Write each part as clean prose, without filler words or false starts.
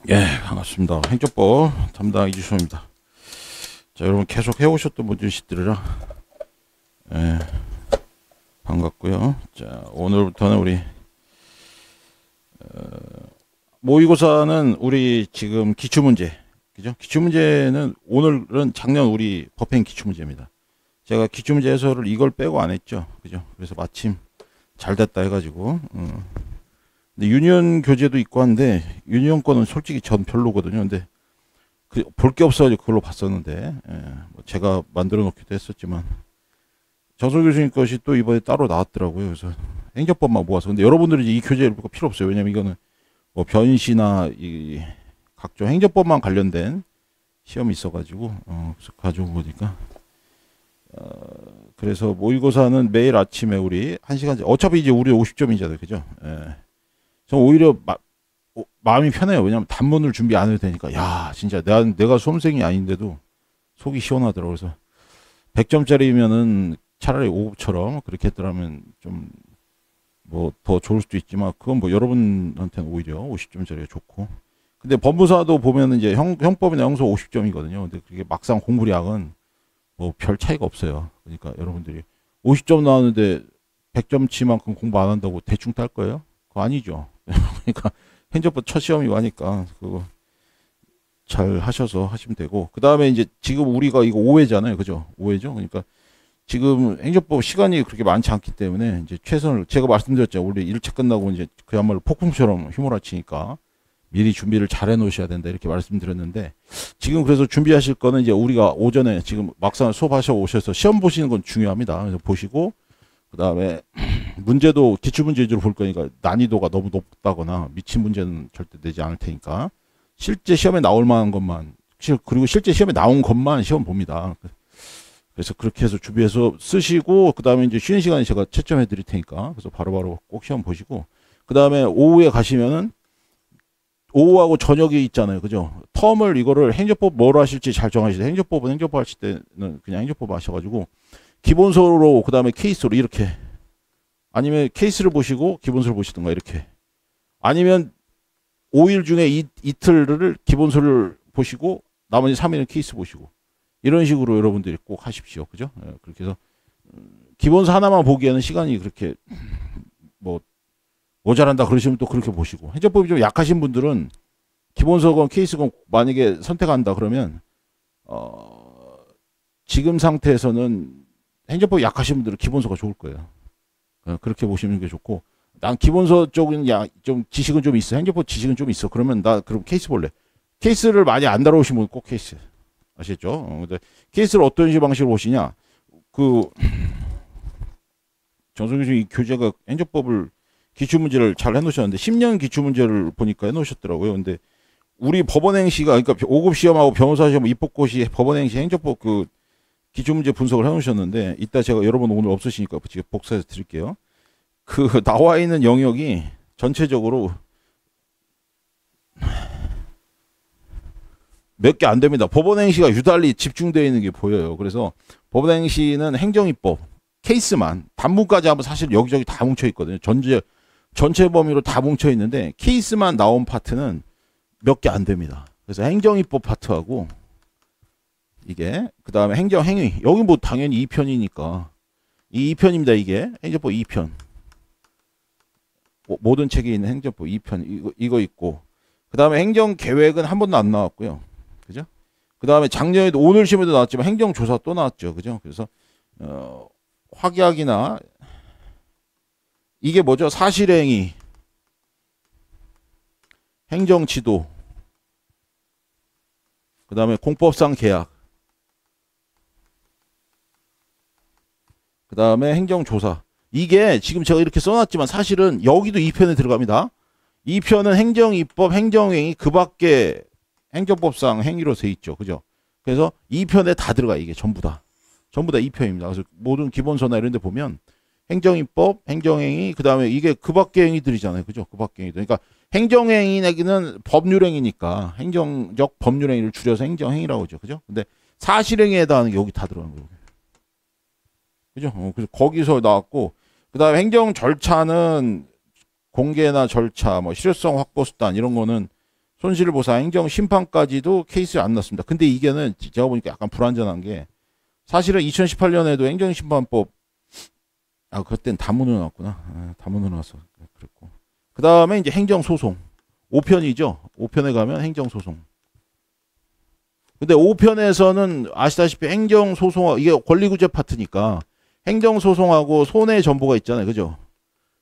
예, 반갑습니다. 행정법 담당 이주성입니다. 자, 여러분 계속 해오셨던 분들이시더라. 예, 반갑고요. 자, 오늘부터는 우리 모의고사는 우리 지금 기출문제, 그죠? 기출문제는 오늘은 작년 우리 법행 기출문제입니다. 제가 기출문제 해설을 이걸 빼고 안 했죠, 그죠? 그래서 마침 잘 됐다 해가지고. 근데 유니언 교재도 있고 한데 유니언 거는 솔직히 전 별로거든요. 근데 볼 게 없어가지고 그걸로 봤었는데, 예, 뭐 제가 만들어 놓기도 했었지만 정석 교수님 것이 또 이번에 따로 나왔더라고요. 그래서 행정법만 모아서. 근데 여러분들이 이 교재 필요 없어요. 왜냐면 이거는 뭐 변시나 이 각종 행정법만 관련된 시험이 있어가지고, 그래서 가지고 보니까, 그래서 모의고사는 매일 아침에 우리 1시간, 어차피 이제 우리 50점이잖아요. 그죠? 예. 저 오히려 마음이 편해요. 왜냐면 단문을 준비 안 해도 되니까. 야, 진짜 내가 수험생이 아닌데도 속이 시원하더라고요. 그래서 100점짜리면은 차라리 5급처럼 그렇게 했더라면 좀 뭐 더 좋을 수도 있지만, 그건 뭐 여러분한테는 오히려 50점짜리가 좋고. 근데 법무사도 보면은 이제 형법이나 형소 50점이거든요. 근데 그게 막상 공부량은 뭐 별 차이가 없어요. 그러니까 여러분들이 50점 나왔는데 100점치만큼 공부 안 한다고 대충 딸 거예요? 그거 아니죠. 그러니까 행정법 첫 시험이고 하니까 그거 잘 하셔서 하시면 되고, 그 다음에 이제 지금 우리가 이거 5회잖아요. 그죠? 5회죠. 그러니까 지금 행정법 시간이 그렇게 많지 않기 때문에 이제 최선을, 제가 말씀드렸죠. 우리 1차 끝나고 이제 그야말로 폭풍처럼 휘몰아치니까 미리 준비를 잘 해놓으셔야 된다 이렇게 말씀드렸는데, 지금 그래서 준비하실 거는 이제 우리가 오전에 지금 막상 수업하셔 오셔서 시험 보시는 건 중요합니다. 그래서 보시고, 그 다음에 문제도 기출문제 위주로 볼 거니까 난이도가 너무 높다거나 미친 문제는 절대 내지 않을 테니까 실제 시험에 나올 만한 것만, 그리고 실제 시험에 나온 것만 시험 봅니다. 그래서 그렇게 해서 준비해서 쓰시고, 그 다음에 이제 쉬는 시간에 제가 채점해 드릴 테니까 그래서 바로바로 꼭 시험 보시고, 그 다음에 오후에 가시면은 오후하고 저녁이 있잖아요. 그죠? 텀을 이거를 행정법 뭐로 하실지 잘 정하시세요. 행정법은 행정법 하실 때는 그냥 행정법 하셔가지고 기본서로, 그 다음에 케이스로 이렇게, 아니면 케이스를 보시고 기본서를 보시든가 이렇게, 아니면 5일 중에 이틀을 기본서를 보시고 나머지 3일은 케이스 보시고, 이런 식으로 여러분들이 꼭 하십시오. 그죠? 예, 그렇게 해서 기본서 하나만 보기에는 시간이 그렇게 뭐 모자란다 그러시면 또 그렇게 보시고, 행정법이 좀 약하신 분들은 기본서건 케이스건 만약에 선택한다 그러면 지금 상태에서는 행정법이 약하신 분들은 기본서가 좋을 거예요. 그렇게 보시는 게 좋고, 난 기본서 쪽은 좀 지식은 좀 있어. 행정법 지식은 좀 있어. 그러면 나 그럼 케이스 볼래. 케이스를 많이 안 다뤄오신 분은 꼭 케이스. 아시겠죠? 근데 케이스를 어떤 방식으로 보시냐. 그 정성규 씨 교재가 행정법을 기출문제를 잘 해놓으셨는데 10년 기출문제를 보니까 해놓으셨더라고요. 근데 우리 법원행시가, 그러니까 5급 시험하고 변호사 시험, 입법고시, 법원행시, 행정법 그 기출문제 분석을 해놓으셨는데, 이따 제가 여러분 오늘 없으시니까 지금 복사해서 드릴게요. 그 나와 있는 영역이 전체적으로 몇 개 안 됩니다. 법원행시가 유달리 집중되어 있는 게 보여요. 그래서 법원행시는 행정입법 케이스만, 단문까지 하면 사실 여기저기 다 뭉쳐 있거든요. 전체 범위로 다 뭉쳐 있는데 케이스만 나온 파트는 몇 개 안 됩니다. 그래서 행정입법 파트하고 이게, 그 다음에 행정행위, 여기 뭐 당연히 2편이니까 이 2편입니다. 이게 행정법 2편, 모든 책에 있는 행정법 2편 이거 있고, 그 다음에 행정계획은 한 번도 안 나왔고요. 그죠? 그 다음에 작년에도, 오늘 시험에도 나왔지만 행정조사 또 나왔죠. 그죠? 그래서 확약이나 이게 뭐죠? 사실행위, 행정지도, 그 다음에 공법상 계약, 그 다음에 행정조사. 이게 지금 제가 이렇게 써놨지만 사실은 여기도 2편에 들어갑니다. 2편은 행정입법, 행정행위, 그 밖에 행정법상 행위로 돼 있죠. 그죠? 그래서 2편에 다 들어가. 이게 전부 다 2편입니다. 그래서 모든 기본서나 이런 데 보면 행정입법, 행정행위, 그 다음에 이게 그 밖의 행위들이잖아요. 그죠? 그 밖의 행위들. 그러니까 행정행위는 법률행위니까 행정적 법률행위를 줄여서 행정행위라고 하죠. 그죠? 근데 사실행위에 해당하는 게 여기 다 들어가는 거예요. 그죠? 그래서 거기서 나왔고, 그 다음에 행정 절차는 공개나 절차, 뭐 실효성 확보 수단 이런 거는 손실보상, 행정심판까지도 케이스에 안 났습니다. 근데 이게는 제가 보니까 약간 불완전한 게 사실은 2018년에도 행정심판법 그땐 단문으로 나왔구나. 단문으로 나왔어. 그랬고. 그 다음에 이제 행정소송. 5편이죠. 5편에 가면 행정소송. 근데 5편에서는 아시다시피 행정소송, 이게 권리구제 파트니까 행정소송하고 손해전보가 있잖아요. 그죠?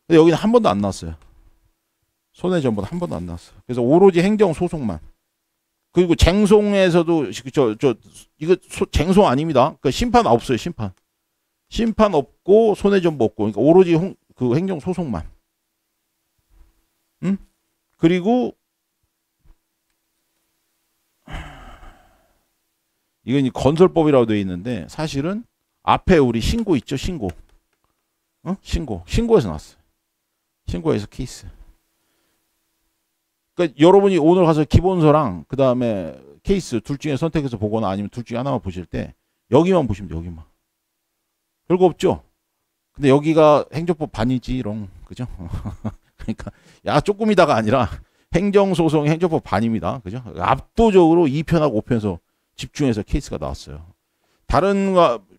근데 여기는 한 번도 안 나왔어요. 손해전보는 한 번도 안 나왔어요. 그래서 오로지 행정소송만. 그리고 쟁송에서도, 이거 쟁송 아닙니다. 그러니까 심판 없어요, 심판. 심판 없고 손해전보 없고. 그러니까 오로지 그 행정소송만. 응? 그리고 이건 이 건설법이라고 되어 있는데 사실은 앞에 우리 신고 있죠, 신고. 신고에서 나왔어요. 신고에서 케이스. 그러니까 여러분이 오늘 가서 기본서랑 그 다음에 케이스 둘 중에 선택해서 보거나 아니면 둘 중에 하나만 보실 때 여기만 보시면 돼요, 여기만. 별거 없죠. 근데 여기가 행정법 반이지롱, 그죠? 그러니까 야 조금이다가 아니라 행정소송 행정법 반입니다, 그죠? 압도적으로 2편하고 5편에서 집중해서 케이스가 나왔어요. 다른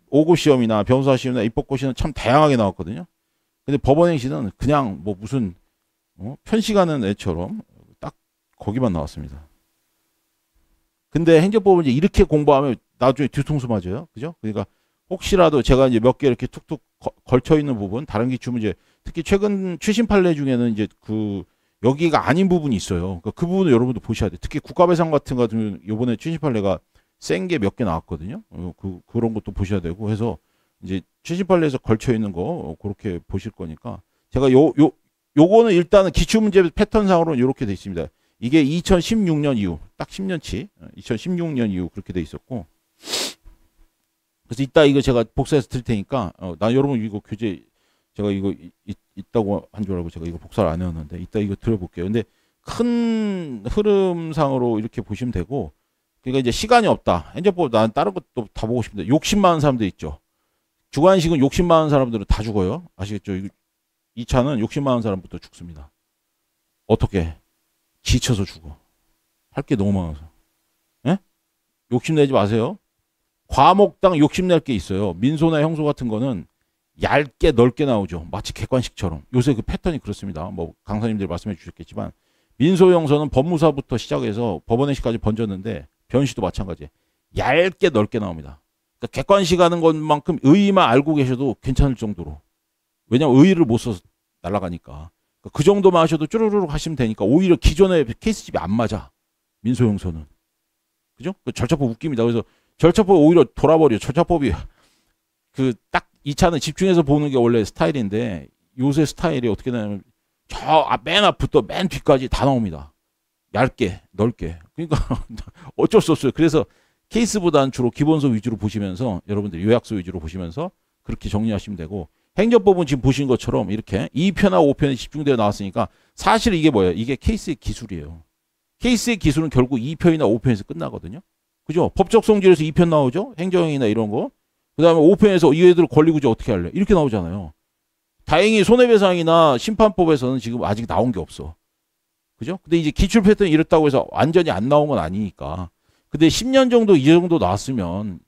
5급 시험이나 변호사 시험이나 입법고 시험은 참 다양하게 나왔거든요. 근데 법원행시는 그냥 뭐 무슨 편식하는 애처럼 딱 거기만 나왔습니다. 근데 행정법은 이제 이렇게 공부하면 나중에 뒤통수 맞아요, 그죠? 그러니까 혹시라도 제가 이제 몇 개 이렇게 툭툭 걸쳐 있는 부분, 다른 기출 문제, 특히 최신 판례 중에는 이제 여기가 아닌 부분이 있어요. 그 부분을 여러분도 보셔야 돼요. 특히 국가배상 같은 거 같으면 요번에 최신 판례가 센 게 몇 개 나왔거든요. 그런 것도 보셔야 되고 해서 이제 최신 판례에서 걸쳐 있는 거 그렇게 보실 거니까 제가 요거는 일단은 기출 문제 패턴상으로는 이렇게 돼 있습니다. 이게 2016년 이후 딱 10년치 2016년 이후 그렇게 돼 있었고, 그래서 이따 이거 제가 복사해서 드릴 테니까 나 여러분 이거 교재 제가 이거 있다고 한 줄 알고 제가 이거 복사를 안 해왔는데 이따 이거 들어볼게요. 근데 큰 흐름상으로 이렇게 보시면 되고, 그러니까 이제 시간이 없다. 행정법 난 다른 것도 다 보고 싶은데 욕심 많은 사람들 있죠. 주관식은 욕심 많은 사람들은 다 죽어요. 아시겠죠? 이 차는 욕심 많은 사람부터 죽습니다. 어떻게? 지쳐서 죽어. 할 게 너무 많아서. 예? 욕심내지 마세요. 과목당 욕심낼 게 있어요. 민소나 형소 같은 거는 얇게 넓게 나오죠. 마치 객관식처럼. 요새 그 패턴이 그렇습니다. 뭐 강사님들 말씀해 주셨겠지만 민소 형소는 법무사부터 시작해서 법원행시까지 번졌는데 변시도 마찬가지예요. 얇게 넓게 나옵니다. 그러니까 객관식 하는 것만큼 의의만 알고 계셔도 괜찮을 정도로. 왜냐하면 의의를 못 써서 날아가니까. 그 정도만 하셔도 쭈루루룩 하시면 되니까 오히려 기존의 케이스집이 안 맞아. 민소 형소는. 그죠? 그 절차법 웃깁니다. 그래서 절차법 오히려 돌아버려. 절차법이 딱 이 차는 집중해서 보는 게 원래 스타일인데 요새 스타일이 어떻게 되냐면 맨 앞부터 맨 뒤까지 다 나옵니다. 얇게 넓게. 그러니까 어쩔 수 없어요. 그래서 케이스보다는 주로 기본서 위주로 보시면서 여러분들 요약서 위주로 보시면서 그렇게 정리하시면 되고, 행정법은 지금 보신 것처럼 이렇게 2편하고 5편에 집중되어 나왔으니까 사실 이게 뭐예요? 이게 케이스의 기술이에요. 케이스의 기술은 결국 2편이나 5편에서 끝나거든요. 그죠? 법적 성질에서 2편 나오죠? 행정이나 이런 거. 그 다음에 5편에서 이 애들 권리구제 어떻게 할래? 이렇게 나오잖아요. 다행히 손해배상이나 심판법에서는 지금 아직 나온 게 없어. 그죠? 근데 이제 기출 패턴이 이렇다고 해서 완전히 안 나온 건 아니니까. 근데 10년 정도 이 정도 나왔으면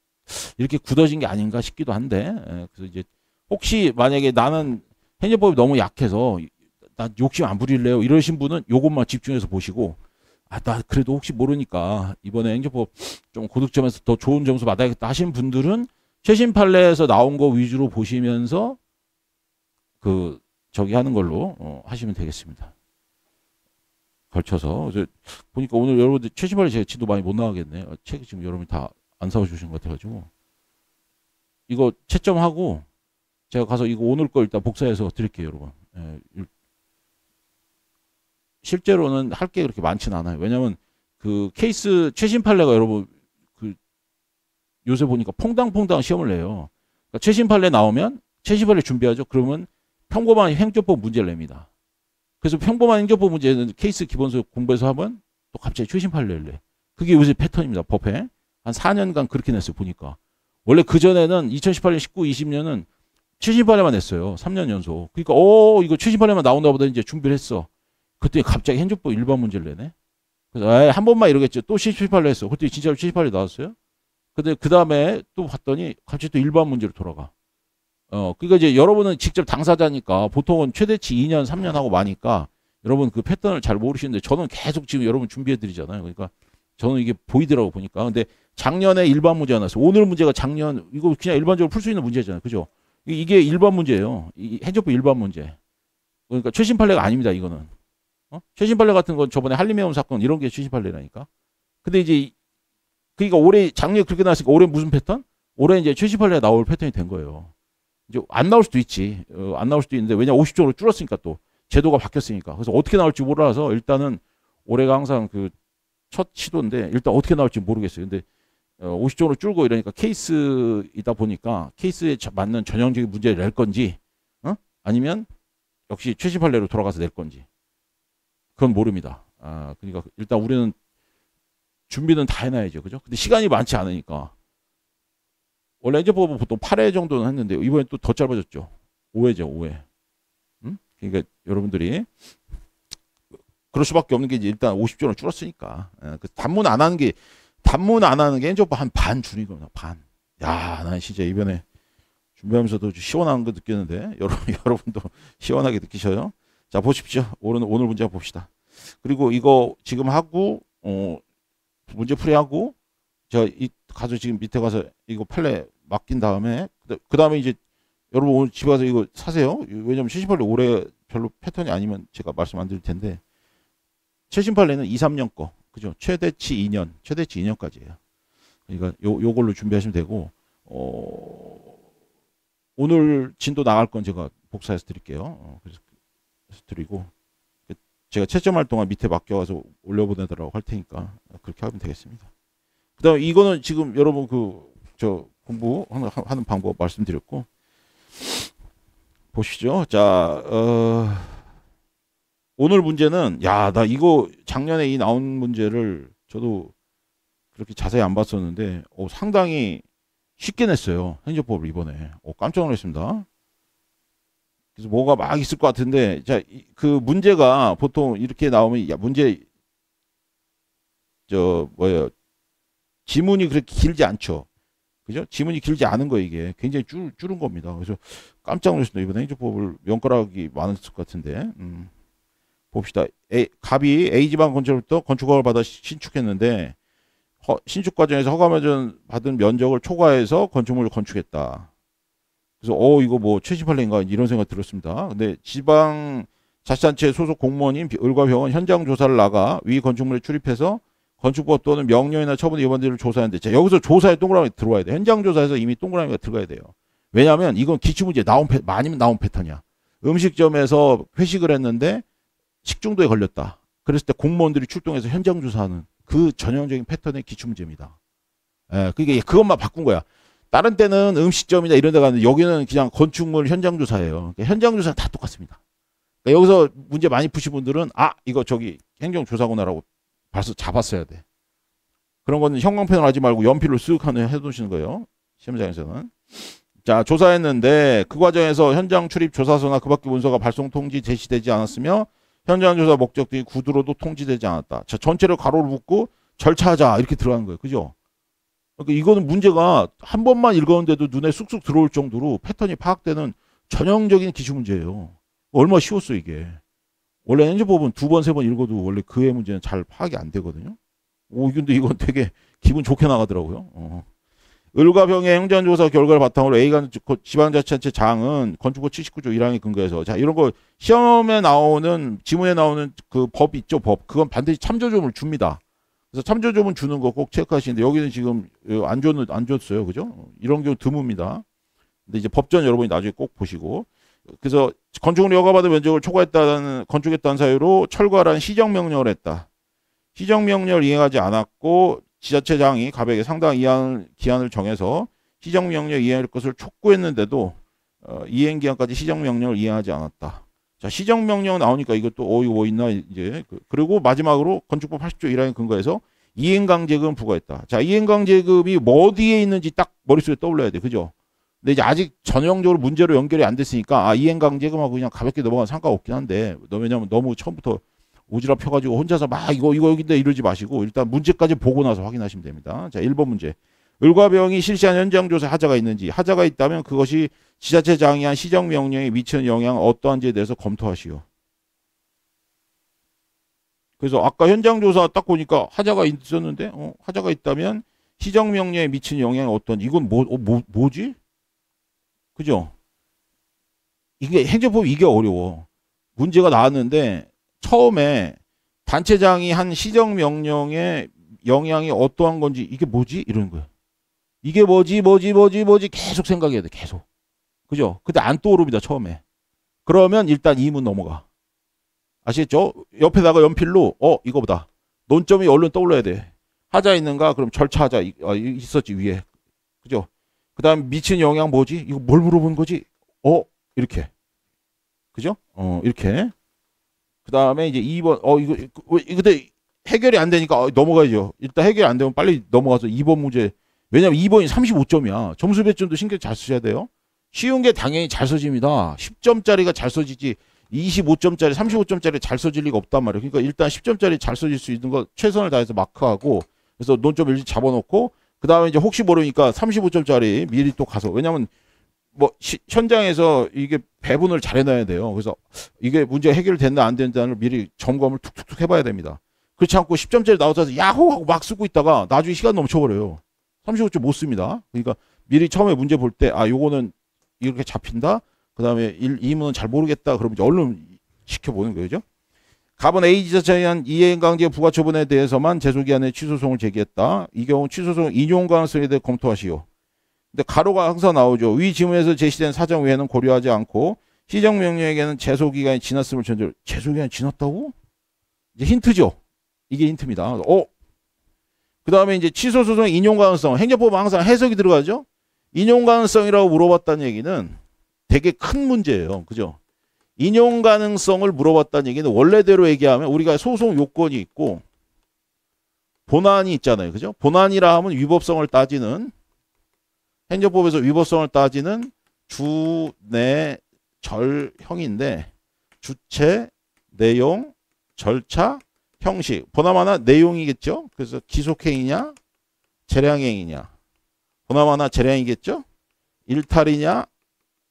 이렇게 굳어진 게 아닌가 싶기도 한데, 그래서 이제 혹시 만약에 나는 행정법이 너무 약해서 나 욕심 안 부릴래요 이러신 분은 요것만 집중해서 보시고, 나 그래도 혹시 모르니까 이번에 행정법 좀 고득점에서 더 좋은 점수 받아야겠다 하신 분들은 최신 판례에서 나온 거 위주로 보시면서 저기 하는 걸로 하시면 되겠습니다. 걸쳐서. 보니까 오늘 여러분들 최신 판례 제가 진도 많이 못 나가겠네. 책 지금 여러분이 다 안 사오신 것 같아가지고 이거 채점하고 제가 가서 이거 오늘 거 일단 복사해서 드릴게요, 여러분. 실제로는 할 게 그렇게 많지는 않아요. 왜냐면 그 케이스 최신 판례가 여러분 요새 보니까 퐁당퐁당 시험을 내요. 그러니까 최신 판례 나오면 최신 판례 준비하죠. 그러면 평범한 행정법 문제를 냅니다. 그래서 평범한 행정법 문제는 케이스 기본서 공부해서 하면 또 갑자기 최신 판례를 내. 그게 요새 패턴입니다. 법에. 한 4년간 그렇게 냈어요. 보니까. 원래 그전에는 2018년, 19, 20년은 최신 판례만 냈어요. 3년 연속. 그러니까 이거 최신 판례만 나온다 보다 이제 준비를 했어. 그때 갑자기 행정법 일반 문제를 내네. 그래서 한 번만 이러겠죠. 또 78로 했어. 그때 진짜로 78이 나왔어요. 근데 그 다음에 또 봤더니 갑자기 또 일반 문제로 돌아가. 그러니까 이제 여러분은 직접 당사자니까 보통은 최대치 2년, 3년 하고 마니까 여러분 그 패턴을 잘 모르시는데 저는 계속 지금 여러분 준비해 드리잖아요. 그러니까 저는 이게 보이더라고 보니까. 근데 작년에 일반 문제가 나왔어요. 오늘 문제가 작년, 이거 그냥 일반적으로 풀 수 있는 문제잖아요. 그죠? 이게 일반 문제예요. 이 행정법 일반 문제. 그러니까 최신 판례가 아닙니다. 이거는. 최신 판례 같은 건 저번에 한림해운 사건 이런 게 최신 판례라니까. 근데 이제 그러니까 올해 작년에 그렇게 나왔으니까 올해 무슨 패턴? 올해 이제 최신 판례가 나올 패턴이 된 거예요. 이제 안 나올 수도 있지. 안 나올 수도 있는데 왜냐 50조로 줄었으니까 또 제도가 바뀌었으니까. 그래서 어떻게 나올지 몰라서 일단은 올해가 항상 그 첫 시도인데 일단 어떻게 나올지 모르겠어요. 근데 50조로 줄고 이러니까 케이스이다 보니까 케이스에 맞는 전형적인 문제를 낼 건지 아니면 역시 최신 판례로 돌아가서 낼 건지 그건 모릅니다. 그러니까 일단 우리는 준비는 다 해놔야죠. 그죠? 근데 시간이 많지 않으니까. 원래 행정법은 보통 8회 정도는 했는데 이번엔 또 더 짧아졌죠. 5회죠. 5회. 그러니까 여러분들이 그럴 수밖에 없는 게 이제 일단 50조는 줄었으니까. 그 단문 안 하는 게 행정법 한 반 줄인 겁니다. 반. 야, 난 진짜 이번에 준비하면서도 시원한 거 느꼈는데 여러분도 시원하게 느끼셔요? 자, 보십시오. 오늘 문제 봅시다. 그리고 이거 지금 하고 문제 풀이하고 가서 지금 밑에 가서 이거 판례 맡긴 다음에 그 다음에 이제 여러분 오늘 집에 가서 이거 사세요. 왜냐면 최신 판례 올해 별로 패턴이 아니면 제가 말씀 안 드릴 텐데 최신 판례는 2, 3년 거 그죠? 최대치 2년까지예요. 그러니까 요걸로 준비하시면 되고 오늘 진도 나갈 건 제가 복사해서 드릴게요. 그래서 드리고 제가 채점할 동안 밑에 맡겨와서 올려보내더라고 할 테니까 그렇게 하면 되겠습니다. 그다음에 이거는 지금 여러분 저 공부하는 방법 말씀드렸고 보시죠. 자, 오늘 문제는 나 이거 작년에 이 나온 문제를 저도 그렇게 자세히 안 봤었는데 상당히 쉽게 냈어요. 행정법을 이번에. 깜짝 놀랐습니다. 그래서 뭐가 막 있을 것 같은데 자, 그 문제가 보통 이렇게 나오면 지문이 그렇게 길지 않죠. 그죠? 지문이 길지 않은 거 이게 굉장히 줄은 겁니다. 그래서 깜짝 놀랐습니다. 이번 행정법을 명가락이 많았을 것 같은데. 봅시다. 갑이 A지방 건축부터 건축허가를 받아 신축했는데 신축 과정에서 허가 받은 면적을 초과해서 건축물을 건축했다. 그래서 이거 뭐 최신 판례인가 이런 생각 들었습니다. 근데 지방 자치단체 소속 공무원인 을과 병은 현장 조사를 나가 위 건축물에 출입해서 건축법 또는 명령이나 처분 위반들을 조사하는데 자, 여기서 조사에 동그라미 들어와야 돼. 현장 조사에서 이미 동그라미가 들어가야 돼요. 왜냐하면 이건 기출문제 많이 나온 패턴이야. 음식점에서 회식을 했는데 식중독에 걸렸다. 그랬을 때 공무원들이 출동해서 현장 조사하는 그 전형적인 패턴의 기출문제입니다. 그게 그것만 바꾼 거야. 다른 때는 음식점이나 이런 데 가는데 여기는 그냥 건축물 현장 조사예요. 그러니까 현장 조사는 다 똑같습니다. 그러니까 여기서 문제 많이 푸신 분들은 이거 저기 행정조사구나라고 벌써 잡았어야 돼. 그런 거는 형광펜을 하지 말고 연필로 쓱 해두시는 거예요. 시험장에서는. 자, 조사했는데 그 과정에서 현장 출입 조사서나 그 밖의 문서가 발송 통지 제시되지 않았으며 현장 조사 목적 등이 구두로도 통지되지 않았다. 자, 전체를 가로로 묶고 절차하자 이렇게 들어가는 거예요. 그죠? 그러니까 이거는 문제가 한 번만 읽었는데도 눈에 쑥쑥 들어올 정도로 패턴이 파악되는 전형적인 기출문제예요. 얼마나 쉬웠어 이게. 원래 행정법은 2번, 3번 읽어도 원래 그의 문제는 잘 파악이 안 되거든요. 근데 이건 되게 기분 좋게 나가더라고요. 을과 병의 행정조사 결과를 바탕으로 A가 지방자치단체 장은 건축법 79조 1항에 근거해서 자 이런 거 시험에 나오는 지문에 나오는 그 법 있죠 법 그건 반드시 참조조문을 줍니다. 그래서 참조조문 주는 거 꼭 체크하시는데 여기는 지금 안 줬어요 그죠? 이런 경우 드뭅니다. 근데 이제 법전 여러분이 나중에 꼭 보시고 그래서 건축을 허가받은 면적을 초과했다는 건축했다는 사유로 철거하라는 시정명령을 했다. 시정명령을 이행하지 않았고 지자체장이 갑에게 상당 기한을 정해서 시정명령 이행할 것을 촉구했는데도 이행기한까지 시정명령을 이행하지 않았다. 자, 시정명령 나오니까 이것도 이거 뭐 있나 이제 그리고 마지막으로 건축법 80조 1항에 근거해서 이행강제금 부과했다. 자, 이행강제금이 뭐 어디에 있는지 딱 머릿속에 떠올려야 돼. 그죠? 근데 이제 아직 전형적으로 문제로 연결이 안 됐으니까 이행강제금하고 그냥 가볍게 넘어가면 상관없긴 한데 왜냐면 너무 처음부터 오지랖 펴가지고 혼자서 막 이거 여기인데 이러지 마시고 일단 문제까지 보고 나서 확인하시면 됩니다. 자, 1번 문제. 을과 병이 실시한 현장 조사 하자가 있는지, 하자가 있다면 그것이 지자체 장의한 시정 명령에 미치는 영향은 어떠한지에 대해서 검토하시오. 그래서 아까 현장 조사 딱 보니까 하자가 있었는데 하자가 있다면 시정 명령에 미치는 영향이 어떤지, 이건 뭐지? 그죠? 이게 행정법 이게 어려워. 문제가 나왔는데 처음에 단체장이 한 시정 명령의 영향이 어떠한 건지 이게 뭐지? 이러는 거예요. 이게 뭐지 계속 생각해야 돼. 계속. 그죠? 근데 안 떠오릅니다. 처음에. 그러면 일단 2문 넘어가. 아시겠죠? 옆에다가 연필로 이거보다 논점이 얼른 떠올라야 돼. 하자 있는가? 그럼 절차하자 있었지 위에. 그죠? 그 다음 미치는 영향 뭐지? 이거 뭘 물어본 거지? 이렇게. 그죠? 이렇게. 그 다음에 이제 2번, 이거, 근데 해결이 안 되니까 넘어가야죠. 일단 해결이 안 되면 빨리 넘어가서 2번 문제. 왜냐면 2번이 35점이야. 점수 배점도 신경 잘 쓰셔야 돼요. 쉬운 게 당연히 잘 써집니다. 10점짜리가 잘 써지지 25점짜리, 35점짜리 잘 써질 리가 없단 말이에요. 그러니까 일단 10점짜리 잘 써질 수 있는 거 최선을 다해서 마크하고 그래서 논점 일찍 잡아놓고 그 다음에 이제 혹시 모르니까 35점짜리 미리 또 가서 왜냐면 뭐 현장에서 이게 배분을 잘 해놔야 돼요. 그래서 이게 문제 해결됐나 안 된다는 걸 미리 점검을 툭툭툭 해봐야 됩니다. 그렇지 않고 10점짜리 나와서 야호 하고 막 쓰고 있다가 나중에 시간 넘쳐버려요. 35점 못 씁니다. 그러니까 미리 처음에 문제 볼 때 요거는 이렇게 잡힌다. 그 다음에 2문은 잘 모르겠다. 그러면 이제 얼른 시켜보는 거죠. 갑은 A 지자체에 의한 이해강제 부가처분에 대해서만 제소기한에 취소송을 제기했다. 이 경우 취소송 인용 가능성에 대해 검토하시오. 근데 가로가 항상 나오죠. 위 지문에서 제시된 사정 외에는 고려하지 않고 시정명령에게는 제소기간이 지났음을 전제로. 제소기간이 지났다고? 이제 힌트죠. 이게 힌트입니다. 그 다음에 이제 취소소송 인용 가능성. 행정법은 항상 해석이 들어가죠. 인용 가능성이라고 물어봤다는 얘기는 되게 큰 문제예요. 그죠? 인용 가능성을 물어봤다는 얘기는 원래대로 얘기하면 우리가 소송 요건이 있고 본안이 있잖아요. 그죠? 본안이라 하면 위법성을 따지는 행정법에서 위법성을 따지는 주, 내, 절, 형인데 주체, 내용, 절차, 형식. 보나마나 내용이겠죠? 그래서 기속행위냐 재량행위냐. 보나마나 재량이겠죠? 일탈이냐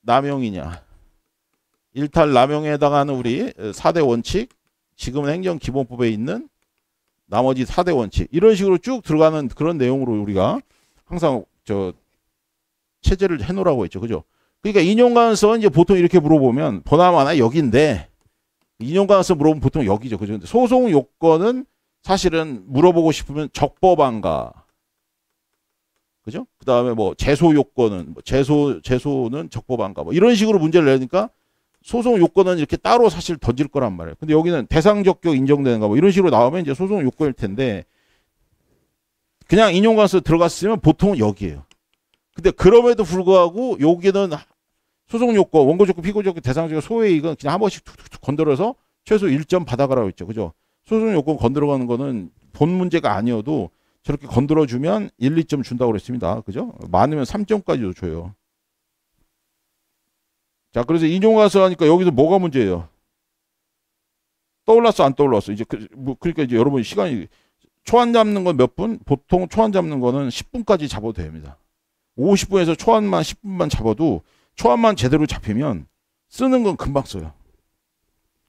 남용이냐. 일탈 남용에 해당하는 우리 4대 원칙, 지금은 행정기본법에 있는 나머지 4대 원칙 이런 식으로 쭉 들어가는 그런 내용으로 우리가 항상 체제를 해놓으라고 했죠. 그죠? 그러니까 인용 가능성은 이제 보통 이렇게 물어보면 보나마나 여기인데 인용 가능성 물어보면 보통 여기죠. 그죠? 근데 소송 요건은 사실은 물어보고 싶으면 적법한가. 그죠? 그 다음에 뭐 제소 요건은 제소는 적법한가 뭐 이런 식으로 문제를 내니까 소송 요건은 이렇게 따로 사실 던질 거란 말이에요. 근데 여기는 대상 적격 인정되는가 뭐 이런 식으로 나오면 이제 소송 요건일 텐데 그냥 인용 가능성 들어갔으면 보통은 여기에요. 근데 그럼에도 불구하고 여기는 소송 요건, 원고 조건, 피고 조건, 대상 적격, 소외 이익은 그냥 한 번씩 툭툭툭 건드려서 최소 1점 받아가라고 했죠. 그죠? 소송 요건 건드려가는 거는 본 문제가 아니어도 저렇게 건드려주면 1, 2점 준다고 그랬습니다. 그죠? 많으면 3점까지도 줘요. 자, 그래서 인용 가서 하니까 여기서 뭐가 문제예요? 떠올랐어, 안 떠올랐어? 이제 그러니까 이제 여러분 시간이 초안 잡는 건 몇 분? 보통 초안 잡는 거는 10분까지 잡아도 됩니다. 50분에서 초안만 10분만 잡아도 초안만 제대로 잡히면 쓰는 건 금방 써요.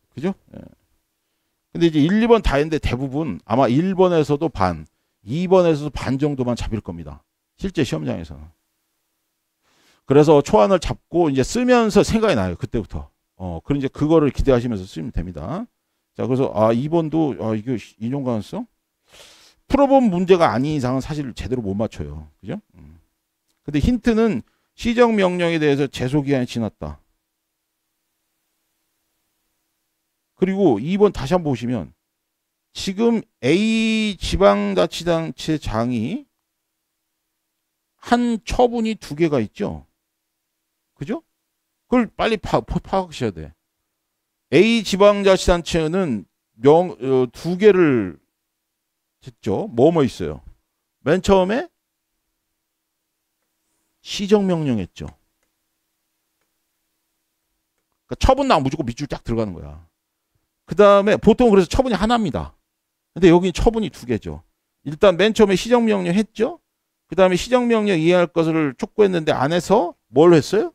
그죠? 예. 근데 이제 1, 2번 다 했는데 대부분 아마 1번에서도 반, 2번에서도 반 정도만 잡힐 겁니다. 실제 시험장에서는. 그래서 초안을 잡고 이제 쓰면서 생각이 나요. 그때부터. 그럼 이제 그거를 기대하시면서 쓰면 됩니다. 자, 그래서 2번도 이거 인용 가능성? 풀어본 문제가 아닌 이상은 사실 제대로 못 맞춰요. 그죠? 근데 힌트는 시정 명령에 대해서 제소 기한이 지났다. 그리고 2번 다시 한번 보시면 지금 A 지방자치단체장이 한 처분이 2개가 있죠. 그죠? 그걸 빨리 파악하셔야 돼. A 지방자치단체는 2개를 했죠. 뭐뭐 있어요. 맨 처음에 시정명령 했죠. 그러니까 처분 나오면 무조건 밑줄 딱 들어가는 거야. 그 다음에 보통 그래서 처분이 하나입니다. 근데 여기 처분이 두 개죠. 일단 맨 처음에 시정명령 했죠. 그 다음에 시정명령 이해할 것을 촉구했는데 안 해서 뭘 했어요?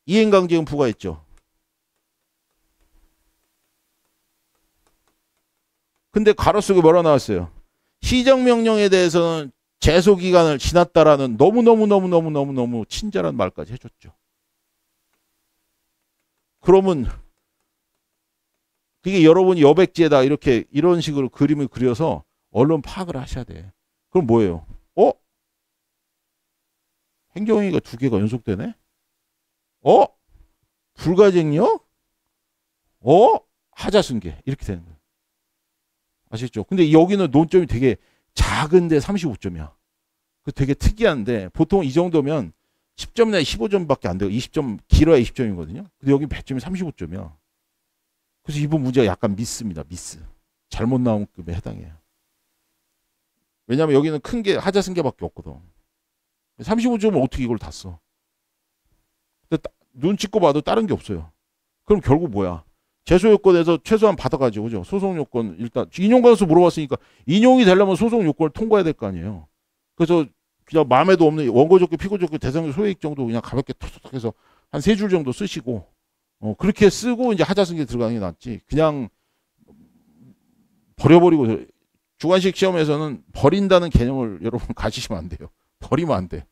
이행강제금 부과했죠. 근데 가로 속에 뭐라 나왔어요? 시정명령에 대해서는 제소기간을 지났다라는 너무너무 친절한 말까지 해줬죠. 그러면 그게 여러분이 여백지에다 이렇게 이런 식으로 그림을 그려서 언론 파악을 하셔야 돼. 그럼 뭐예요? 행정행위가 두 개가 연속되네? 불가쟁력? 하자승계. 이렇게 되는 거예요. 아시겠죠? 근데 여기는 논점이 되게 작은데 35점이야. 그 되게 특이한데 보통 이 정도면 10점 내에 15점밖에 안 돼요. 20점, 길어야 20점이거든요. 근데 여기 100점이 35점이야. 그래서 이번 문제가 약간 미스입니다. 미스. 잘못 나온 급에 해당해요. 왜냐하면 여기는 큰 게 하자승계밖에 없거든. 35점은 어떻게 이걸 다 써? 근데 눈 찍고 봐도 다른 게 없어요. 그럼 결국 뭐야? 제소 요건에서 최소한 받아가지고, 그죠? 소송 요건, 일단, 인용 가수 물어봤으니까, 인용이 되려면 소송 요건을 통과해야 될 거 아니에요. 그래서 그냥 마음에도 없는 원고적격, 피고적격, 대상적 소액 정도 그냥 가볍게 톡톡 해서 한 3줄 정도 쓰시고, 그렇게 쓰고 이제 하자승계 들어가는 게 낫지. 그냥 버려버리고, 주관식 시험에서는 버린다는 개념을 여러분 가지시면 안 돼요. 버리면 안 돼.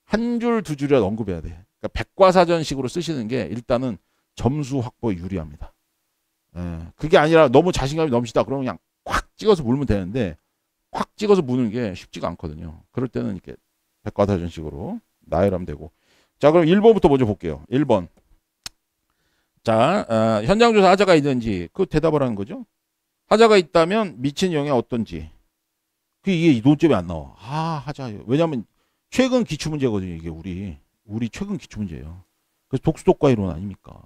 한 줄, 두 줄이라도 언급해야 돼. 그러니까 백과사전식으로 쓰시는 게 일단은 점수 확보에 유리합니다. 그게 아니라 너무 자신감이 넘치다 그러면 그냥 콱 찍어서 물면 되는데 확 찍어서 무는 게 쉽지가 않거든요. 그럴 때는 이렇게 백과사전식으로 나열하면 되고. 자, 그럼 1번부터 먼저 볼게요. 1번. 자, 현장조사 하자가 있는지 그 대답을 하는 거죠. 하자가 있다면 미친 영향이 어떤지. 이게 논점이 안 나와. 하자. 왜냐면 최근 기출문제거든요. 이게 우리 최근 기출문제예요. 그래서 독수독과 이론 아닙니까?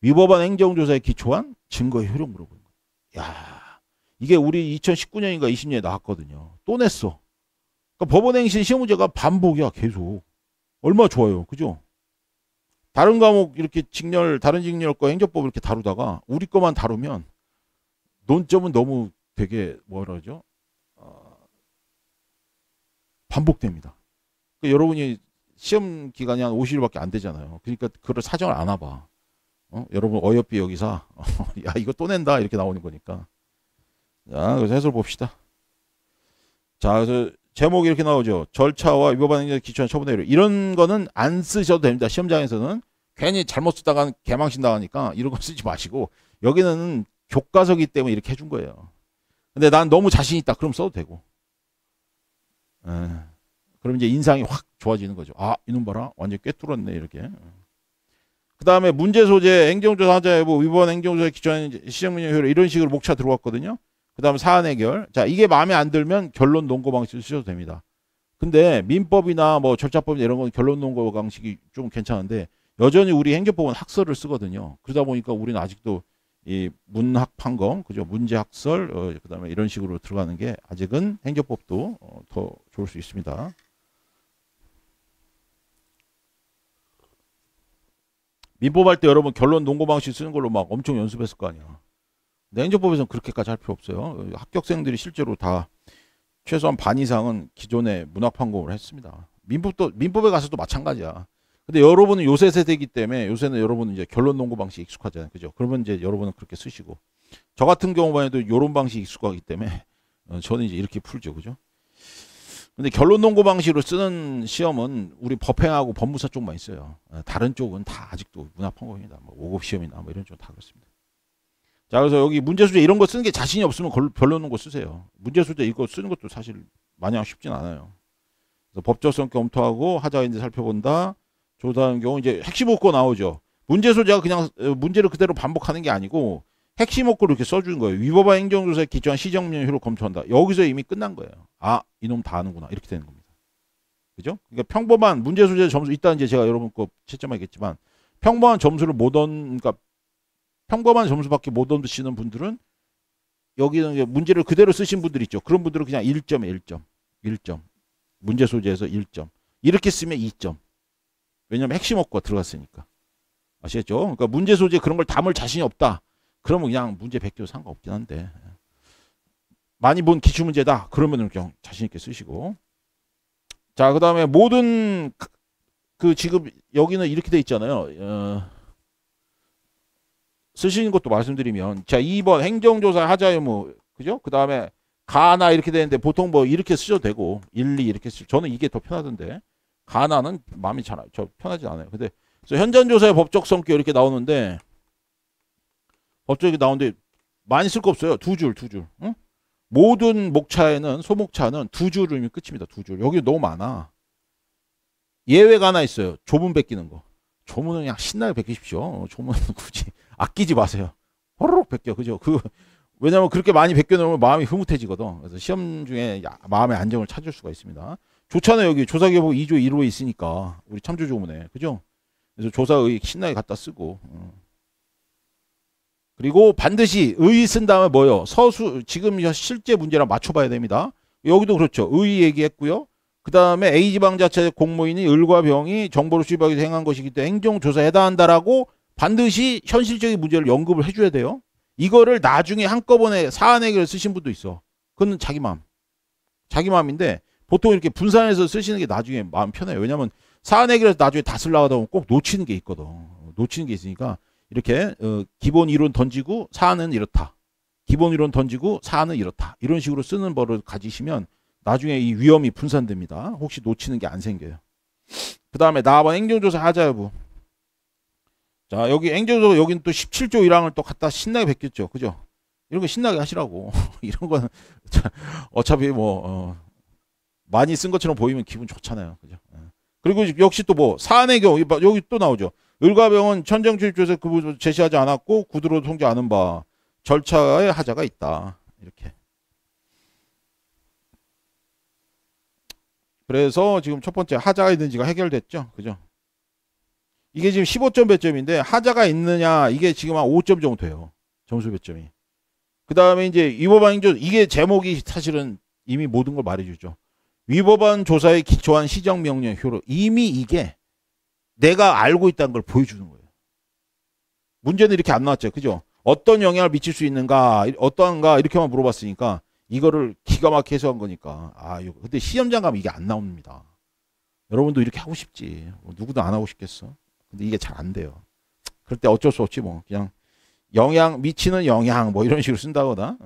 위법한 행정조사에 기초한 증거의 효력 물어보는 거예요. 야, 이게 우리 2019년인가 20년에 나왔거든요. 또 냈어. 그러니까 법원행실 시험 문제가 반복이야. 계속. 얼마나 좋아요. 그죠? 다른 과목 이렇게 다른 직렬과 행정법 이렇게 다루다가 우리 거만 다루면 논점은 너무 되게 뭐라 그러죠? 반복됩니다. 그러니까 여러분이 시험 기간이 한 50일밖에 안 되잖아요. 그러니까 그걸 사정을 안 와봐. 여러분 어여삐 여기서 야 이거 또 낸다 이렇게 나오는 거니까. 자, 그래서 해설 봅시다. 자, 그래서 제목이 이렇게 나오죠. 절차와 위법한 행정에 기초한 처분의 효력. 이런 거는 안 쓰셔도 됩니다. 시험장에서는 괜히 잘못 쓰다가 개망신 당하니까 이런 거 쓰지 마시고 여기는 교과서기 때문에 이렇게 해준 거예요. 근데 난 너무 자신 있다. 그럼 써도 되고. 그럼 이제 인상이 확 좋아지는 거죠. 이놈 봐라. 완전 꿰뚫었네. 이렇게. 그 다음에 문제 소재, 행정조사 하자 여부, 위법 행정조사에 기초한 시정명령 효력 이런 식으로 목차 들어왔거든요. 그 다음에 사안 해결. 자, 이게 마음에 안 들면 결론 논거 방식을 쓰셔도 됩니다. 근데 민법이나 뭐 절차법이나 이런 건 결론 논거 방식이 좀 괜찮은데 여전히 우리 행정법은 학설을 쓰거든요. 그러다 보니까 우리는 아직도 이 문학 판검, 그죠? 문제 학설, 그 다음에 이런 식으로 들어가는 게 아직은 행정법도 더 좋을 수 있습니다. 민법할 때 여러분 결론 논거 방식 쓰는 걸로 막 엄청 연습했을 거 아니야. 근데 행정법에서는 그렇게까지 할 필요 없어요. 합격생들이 실제로 다 최소한 반 이상은 기존에 문학 판검을 했습니다. 민법에 가서도 마찬가지야. 근데 여러분은 요새 세대이기 때문에 요새는 여러분은 이제 결론 논거 방식 익숙하잖아요. 그죠? 그러면 이제 여러분은 그렇게 쓰시고. 저 같은 경우만 해도 요런 방식 익숙하기 때문에 저는 이제 이렇게 풀죠. 그죠? 근데 결론 논거 방식으로 쓰는 시험은 우리 법행하고 법무사 쪽만 있어요. 다른 쪽은 다 아직도 문학 판검입니다. 뭐 5급 시험이나 뭐 이런 쪽 다 그렇습니다. 자, 그래서 여기 문제 소재 이런 거 쓰는 게 자신이 없으면 결론 논거 쓰세요. 문제 소재 이거 쓰는 것도 사실 마냥 쉽진 않아요. 그래서 법적성 검토하고 하자가 있는지 살펴본다. 조사하는 경우 이제 핵심 문구 나오죠. 문제 소재가 그냥 문제를 그대로 반복하는 게 아니고 핵심 문구를 이렇게 써주는 거예요. 위법한 행정조사에 기초한 시정명령 효력 검토한다. 여기서 이미 끝난 거예요. 이놈 다 아는구나. 이렇게 되는 겁니다. 그죠? 그러니까 평범한 문제 소재 점수 이따 이제 제가 여러분 거 채점하겠지만 평범한 점수를 그러니까 평범한 점수밖에 못 얻으시는 분들은 여기는 문제를 그대로 쓰신 분들 있죠. 그런 분들은 그냥 1점에 1점. 문제 소재에서 1점. 이렇게 쓰면 2점. 왜냐하면 핵심 문구가 들어갔으니까. 아시겠죠? 그러니까 문제 소재 그런 걸 담을 자신이 없다. 그러면 그냥 문제 베껴도 상관없긴 한데 많이 본 기출문제다. 그러면 그냥 자신 있게 쓰시고. 자, 그 다음에 모든 그 지금 여기는 이렇게 돼 있잖아요. 쓰시는 것도 말씀드리면 자 2번 행정조사 하자 의무 그죠? 그 다음에 가나 이렇게 되는데 보통 뭐 이렇게 쓰셔도 되고 1, 2 이렇게 저는 이게 더 편하던데 가나는 마음이 저 편하지 않아요. 근데 그래서 현장조사의 법적 성격 이렇게 나오는데 법적이 나오는데 많이 쓸 거 없어요. 두 줄. 응? 모든 목차에는 소목차는 두 줄이면 끝입니다. 두 줄. 여기 너무 많아. 예외가 하나 있어요. 조문 베끼는 거. 조문은 그냥 신나게 베끼십시오. 조문은 굳이 아끼지 마세요. 호로록 베껴. 그죠? 왜냐면 그렇게 많이 베껴 놓으면 마음이 흐뭇해지거든. 그래서 시험 중에 마음의 안정을 찾을 수가 있습니다. 좋잖아요. 여기 조사기록 2조 1호에 있으니까. 우리 참조조문에. 그죠? 그래서 조사의익 신나게 갖다 쓰고. 그리고 반드시 의 쓴 다음에 뭐요? 서술 지금 실제 문제랑 맞춰봐야 됩니다. 여기도 그렇죠. 의 얘기했고요. 그 다음에 A지방자치 공무원이 을과 병이 정보를 수집하기 위해서 행한 것이기 때문에 행정조사에 해당한다라고 반드시 현실적인 문제를 언급을 해줘야 돼요. 이거를 나중에 한꺼번에 사안 해결을 쓰신 분도 있어. 그건 자기 마음. 자기 마음인데 보통 이렇게 분산해서 쓰시는 게 나중에 마음 편해요. 왜냐면 사안 해결해서 나중에 다 쓰려고 하다 보면 꼭 놓치는 게 있거든. 놓치는 게 있으니까 이렇게 기본 이론 던지고 사안은 이렇다. 기본 이론 던지고 사안은 이렇다. 이런 식으로 쓰는 버릇을 가지시면 나중에 이 위험이 분산됩니다. 혹시 놓치는 게 안 생겨요. 그 다음에 나와봐 행정조사 하자 여부. 자 여기 행정조사 여기는 또 17조 1항을 또 갖다 신나게 베꼈죠. 그죠? 이런 거 신나게 하시라고. 이런 거는 어차피 뭐 많이 쓴 것처럼 보이면 기분 좋잖아요. 그죠? 그리고 역시 또 뭐 사안의 경우 여기 또 나오죠. 을과 병은 천정 출입조에서 그 부분을 제시하지 않았고 구두로 통지 않은 바 절차에 하자가 있다. 이렇게. 그래서 지금 첫 번째 하자가 있는지가 해결됐죠. 그죠? 이게 지금 15점 배점인데 하자가 있느냐 이게 지금 한 5점 정도 돼요. 점수 배점이. 그 다음에 이제 위법한 행정 이게 제목이 사실은 이미 모든 걸 말해주죠. 위법한 조사에 기초한 시정명령 효력. 이미 이게 내가 알고 있다는 걸 보여주는 거예요. 문제는 이렇게 안 나왔죠. 그죠? 어떤 영향을 미칠 수 있는가 어떠한가 이렇게만 물어봤으니까 이거를 기가 막히게 해석한 거니까. 근데 시험장 가면 이게 안 나옵니다. 여러분도 이렇게 하고 싶지. 누구도 안 하고 싶겠어. 근데 이게 잘 안 돼요. 그럴 때 어쩔 수 없지 뭐. 그냥 영향 미치는 영향 뭐 이런 식으로 쓴다거나.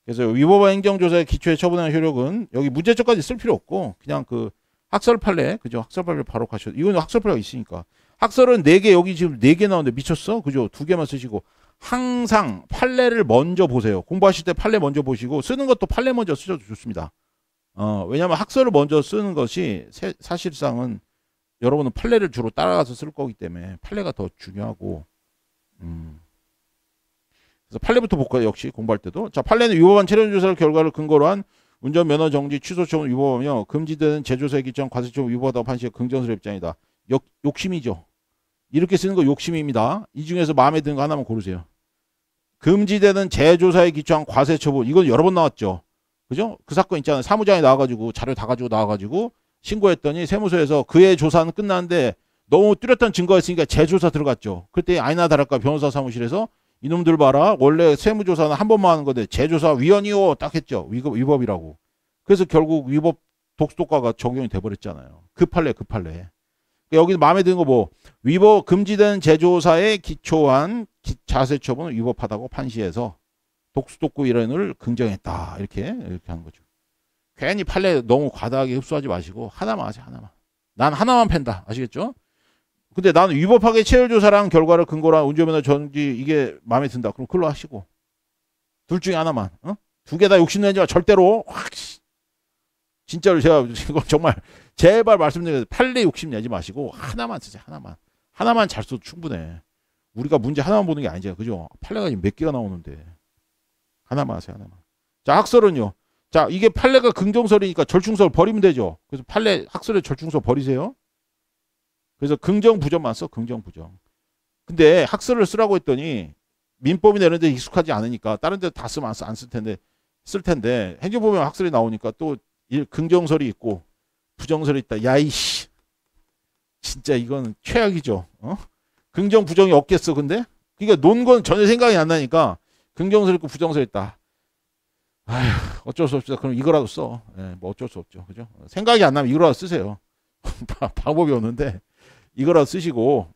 그래서 위법한 행정조사의 기초에 처분하는 효력은 여기 문제점까지 쓸 필요 없고 그냥 그 학설 판례 그죠? 학설 판례 바로 가셔도 이거는 학설 판례가 있으니까. 학설은 4개 여기 지금 4개 나오는데 미쳤어? 그죠? 2개만 쓰시고 항상 판례를 먼저 보세요. 공부하실 때 판례 먼저 보시고 쓰는 것도 판례 먼저 쓰셔도 좋습니다. 왜냐하면 학설을 먼저 쓰는 것이 사실상은 여러분은 판례를 주로 따라가서 쓸 거기 때문에 판례가 더 중요하고 그래서 판례부터 볼까요? 역시 공부할 때도. 자, 판례는 위법한 체력조사 결과를 근거로 한 운전면허 정지 취소 처분 위법하며 금지되는 제조사에 기초한 과세처분 위법하다고 판시의 긍정스러운 입장이다. 욕심이죠. 이렇게 쓰는 거 욕심입니다. 이 중에서 마음에 드는 거 하나만 고르세요. 금지되는 제조사에 기초한 과세처분. 이건 여러 번 나왔죠. 그죠? 그 사건 있잖아요. 사무장이 나와가지고 자료 다 가지고 나와가지고 신고했더니 세무서에서 그의 조사는 끝났는데 너무 뚜렷한 증거가 있으니까 재조사 들어갔죠. 그때 아니나 다를까 변호사 사무실에서 이놈들 봐라. 원래 세무조사는 한 번만 하는 건데 재조사 위헌이요. 딱 했죠. 위법이라고. 그래서 결국 위법 독소과가 적용이 돼버렸잖아요. 그 판례. 여기 마음에 드는 거 뭐 위법 금지된 제조사에 기초한 자세처분은 위법하다고 판시해서 독수독구 일원을 긍정했다. 이렇게 하는 거죠. 괜히 판례 너무 과다하게 흡수하지 마시고 하나만 하세요. 하나만. 난 하나만 팬다. 아시겠죠? 근데 나는 위법하게 체열조사랑 결과를 근거로 한 운전면허 정지 이게 마음에 든다. 그럼 그걸로 하시고. 둘 중에 하나만. 2개 다 욕심내지 마. 절대로. 진짜로 제가 이거 정말 제발 말씀드려요. 판례 욕심내지 마시고 하나만 쓰세요. 하나만 잘 써도 충분해. 우리가 문제 하나만 보는 게 아니죠. 그죠? 판례가 지금 몇 개가 나오는데. 하나만 하세요. 하나만. 자, 학설은요. 자, 이게 판례가 긍정설이니까 절충설 버리면 되죠. 그래서 판례 학설의 절충설 버리세요. 그래서 긍정 부정만 써. 긍정 부정. 근데 학설을 쓰라고 했더니 민법이 내는데 익숙하지 않으니까 다른 데 다 쓰면 안 쓸 텐데 행정법에 학설이 나오니까 또 긍정설이 있고 부정설이 있다. 야이씨. 진짜 이건 최악이죠. 긍정 부정이 없겠어. 근데 그러니까 논 건 전혀 생각이 안 나니까 긍정스럽고 부정스럽다. 아휴, 어쩔 수 없다. 그럼 이거라도 써. 예, 뭐 어쩔 수 없죠. 그죠? 생각이 안 나면 이거라도 쓰세요. 방법이 없는데 이거라도 쓰시고,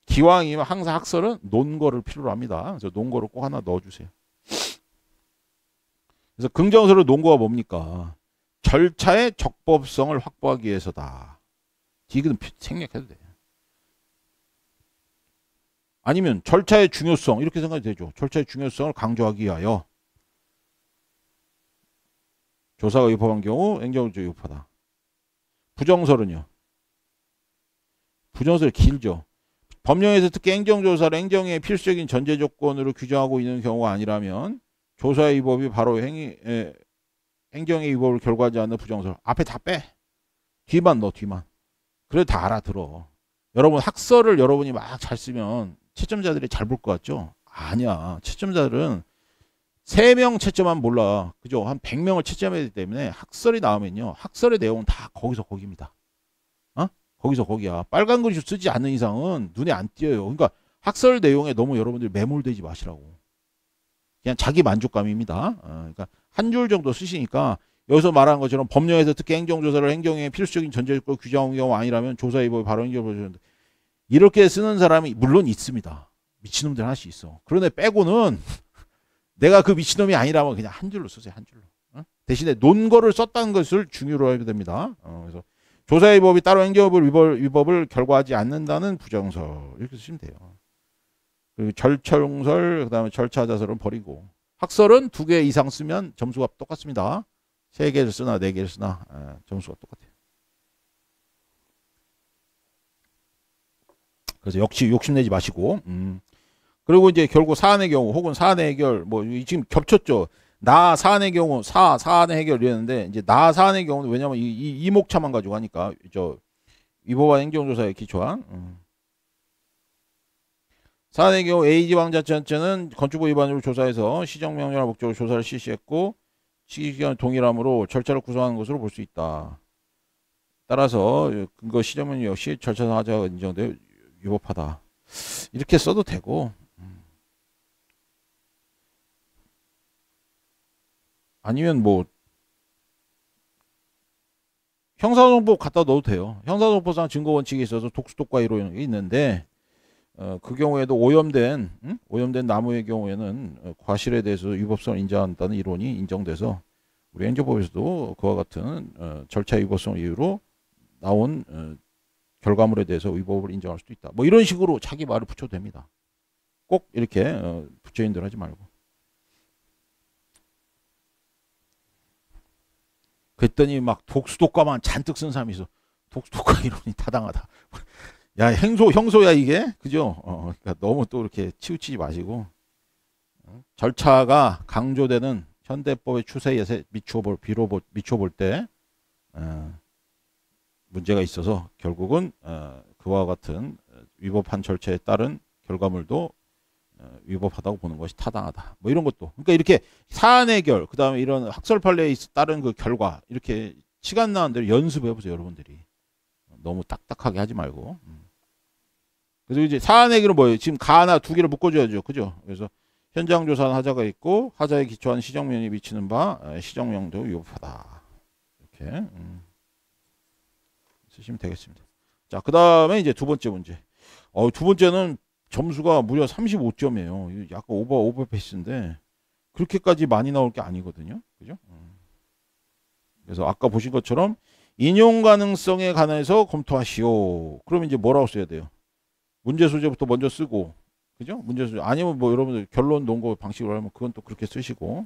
기왕이면 항상 학설은 논거를 필요로 합니다. 그래서 논거를 꼭 하나 넣어주세요. 그래서 긍정서를 논거가 뭡니까? 절차의 적법성을 확보하기 위해서다. 이건 생략해도 돼. 아니면 절차의 중요성 이렇게 생각이 되죠. 절차의 중요성을 강조하기 위하여 조사가 위법한 경우 행정조치 위법하다. 부정설은요. 부정설이 길죠. 법령에서 특히 행정조사를 행정의 필수적인 전제 조건으로 규정하고 있는 경우가 아니라면 조사의 위법이 바로 행정의 위법을 결과하지 않는 부정설. 앞에 다 빼. 뒤만 넣어. 뒤만. 그래도 다 알아들어. 여러분 학설을 여러분이 막 잘 쓰면 채점자들이 잘 볼 것 같죠? 아니야. 채점자들은 3명 채점하면 몰라. 그죠? 한 100명을 채점해야 되기 때문에 학설이 나오면요. 학설의 내용은 다 거기서 거기입니다. 어? 거기서 거기야. 빨간 글씨 쓰지 않는 이상은 눈에 안 띄어요. 그러니까 학설 내용에 너무 여러분들이 매몰되지 마시라고. 그냥 자기 만족감입니다. 그러니까 한 줄 정도 쓰시니까 여기서 말한 것처럼 법령에서 특히 행정조사를 행정의 필수적인 전제조건 규정한 경우 아니라면 조사위법이 바로 행정조사 이렇게 쓰는 사람이 물론 있습니다. 미친놈들 하나씩 있어. 그런데 빼고는 내가 그 미친놈이 아니라면 그냥 한 줄로 쓰세요. 한 줄로. 대신에 논거를 썼다는 것을 중요로 해야 됩니다. 그래서 조사위법이 따로 행정위법을 결과하지 않는다는 부정설 이렇게 쓰시면 돼요. 그리고 절차용설 그다음에 절차자설은 버리고 학설은 2개 이상 쓰면 점수가 똑같습니다. 3개를 쓰나 4개를 쓰나 점수가 똑같아요. 그래서 역시 욕심내지 마시고 그리고 이제 결국 사안의 경우 혹은 사안의 해결 뭐 지금 겹쳤죠. 나 사안의 경우 사안의 해결 이랬는데 이제 나 사안의 경우는 왜냐면 이 목차만 가지고 하니까 저 위법한 행정조사에 기초한 사안의 경우 A 지방자치단체는 건축법 위반으로 조사해서 시정명령을 목적으로 조사를 실시했고 시기기간 동일하므로 절차를 구성하는 것으로 볼 수 있다. 따라서 근거 시정명령 역시 절차상 하자가 인정되어 위법하다. 이렇게 써도 되고 아니면 뭐 형사소송법 갖다 넣어도 돼요. 형사소송법상 증거원칙이 있어서 독수독과 이론이 있는데 그 경우에도 오염된 나무의 경우에는 과실에 대해서 위법성을 인정한다는 이론이 인정돼서 우리 행정법에서도 그와 같은 절차 위법성 이유로 나온 결과물에 대해서 위법을 인정할 수도 있다. 뭐 이런 식으로 자기 말을 붙여도 됩니다. 꼭 이렇게 붙여인들 하지 말고. 그랬더니 막 독수독과만 잔뜩 쓴 사람이 있어. 독수독과 이론이 타당하다. 야, 형소야 이게? 그죠? 그러니까 너무 또 이렇게 치우치지 마시고 절차가 강조되는 현대법의 추세에 미쳐볼 때 문제가 있어서 결국은 그와 같은 위법한 절차에 따른 결과물도 위법하다고 보는 것이 타당하다. 뭐 이런 것도. 그러니까 이렇게 사안 해결, 그 다음에 이런 학설 판례에 따른 그 결과 이렇게 시간 나는 대로 연습해 보세요, 여러분들이. 너무 딱딱하게 하지 말고. 그래서 이제 사안 해결은 뭐예요? 지금 가 하나 2개를 묶어줘야죠, 그죠? 그래서 현장 조사는 하자가 있고 하자에 기초한 시정명령이 미치는 바 시정명령도 위법하다. 이렇게. 쓰시면 되겠습니다. 자, 그 다음에 이제 2번째 문제. 2번째는 점수가 무려 35점이에요. 약간 오버패스인데 그렇게까지 많이 나올 게 아니거든요. 그죠? 그래서 아까 보신 것처럼 인용 가능성에 관해서 검토하시오. 그러면 이제 뭐라고 써야 돼요? 문제 소재부터 먼저 쓰고, 그죠? 문제 소재. 아니면 뭐 여러분들 결론 논거 방식으로 하면 그건 또 그렇게 쓰시고.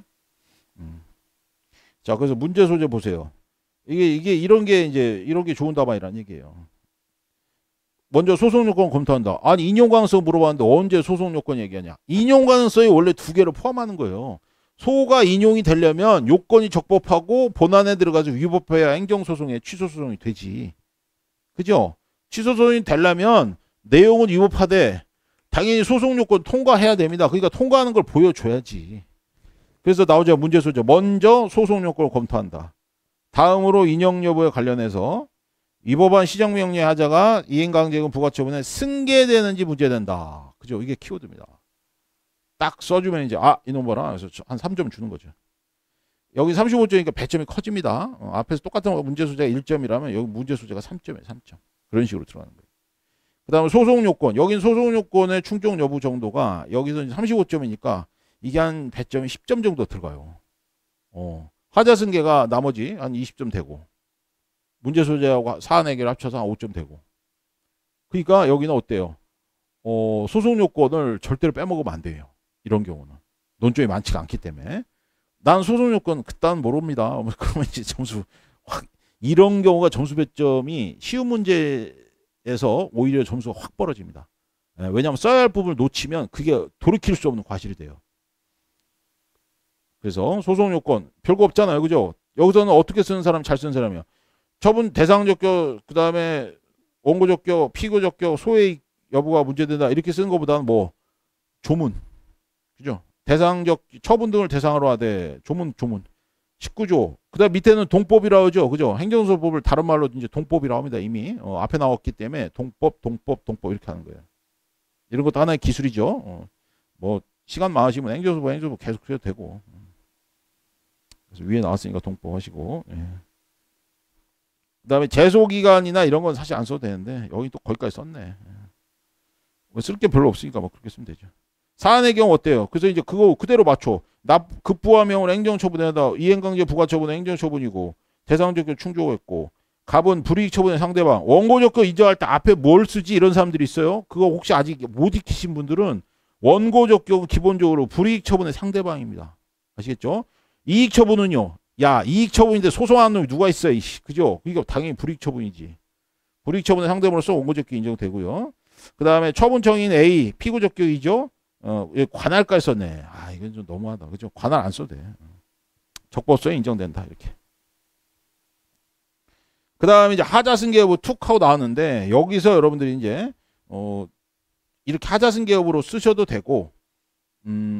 자, 그래서 문제 소재 보세요. 이게 이런 게 좋은 답안이란 얘기예요. 먼저 소송 요건 검토한다. 아니 인용 가능성 물어봤는데 언제 소송 요건 얘기하냐. 인용 가능성이 원래 2개를 포함하는 거예요. 소가 인용이 되려면 요건이 적법하고 본안에 들어가서 위법해야 행정소송에 취소소송이 되지. 그죠? 취소소송이 되려면 내용은 위법하되 당연히 소송 요건 통과해야 됩니다. 그러니까 통과하는 걸 보여줘야지. 그래서 나오죠. 문제 소재. 먼저 소송 요건을 검토한다. 다음으로 인용 여부에 관련해서 위법한 시정명령의 하자가 이행강제금 부과처분에 승계되는지 문제된다. 그죠? 이게 키워드입니다. 딱 써주면 이제 이놈 봐라. 그래서 한 3점 주는 거죠. 여기 35점이니까 배점이 커집니다. 앞에서 똑같은 문제 소재가 1점이라면 여기 문제 소재가 3점이에요. 3점. 그런 식으로 들어가는 거예요. 그 다음에 소송 요건. 여긴 소송 요건의 충족 여부 정도가 여기서 35점이니까 이게 한 배점이 10점 정도 들어가요. 하자 승계가 나머지 한 20점 되고 문제 소재하고 사안 해결 합쳐서 한 5점 되고. 그러니까 여기는 어때요? 소송 요건을 절대로 빼먹으면 안 돼요. 이런 경우는. 논점이 많지가 않기 때문에. 난 소송 요건 그딴 모릅니다. 그러면 이제 점수 확 이런 경우가 점수 배점이 쉬운 문제에서 오히려 점수가 확 벌어집니다. 왜냐하면 써야 할 부분을 놓치면 그게 돌이킬 수 없는 과실이 돼요. 그래서 소송 요건 별거 없잖아요. 그죠? 여기서는 어떻게 쓰는 사람 잘 쓰는 사람이야. 처분 대상 적격 그다음에 원고 적격, 피고 적격, 소외 여부가 문제된다 이렇게 쓰는 것보다는 뭐 조문. 그죠? 대상적 처분 등을 대상으로 하되 조문 19조. 그다음 밑에는 동법이라고 하죠. 그죠? 행정소법을 다른 말로 이제 동법이라고 합니다. 이미 앞에 나왔기 때문에 동법 이렇게 하는 거예요. 이런 것도 하나의 기술이죠. 뭐 시간 많으시면 행정소법 계속 해도 되고. 그래서 위에 나왔으니까 동법 하시고. 예. 그다음에 제소기간이나 이런 건 사실 안 써도 되는데 여기 또 거기까지 썼네. 뭐 쓸 게 별로 없으니까 뭐 그렇게 쓰면 되죠. 사안의 경우 어때요? 그래서 이제 그거 그대로 맞춰. 급부하명은 행정처분에다 이행강제 부가처분은 행정처분이고 대상적격 충족했고 갑은 불이익처분의 상대방. 원고적격 인정할 때 앞에 뭘 쓰지 이런 사람들이 있어요. 그거 혹시 아직 못 익히신 분들은 원고적격은 기본적으로 불이익처분의 상대방입니다. 아시겠죠? 이익처분은요. 야 이익처분인데 소송하는 놈이 누가 있어. 그죠? 그러니까 당연히 불이익처분이지. 불이익처분의 상대방으로서 원고적격 인정되고요. 그 다음에 처분청인 A 피고적격이죠. 관할까지 썼네. 이건 좀 너무하다. 그죠? 관할 안 써도 돼. 적법성이 인정된다. 이렇게. 그 다음에 이제 하자승계 여부 툭 하고 나왔는데 여기서 여러분들이 이제 이렇게 하자승계 여부로 쓰셔도 되고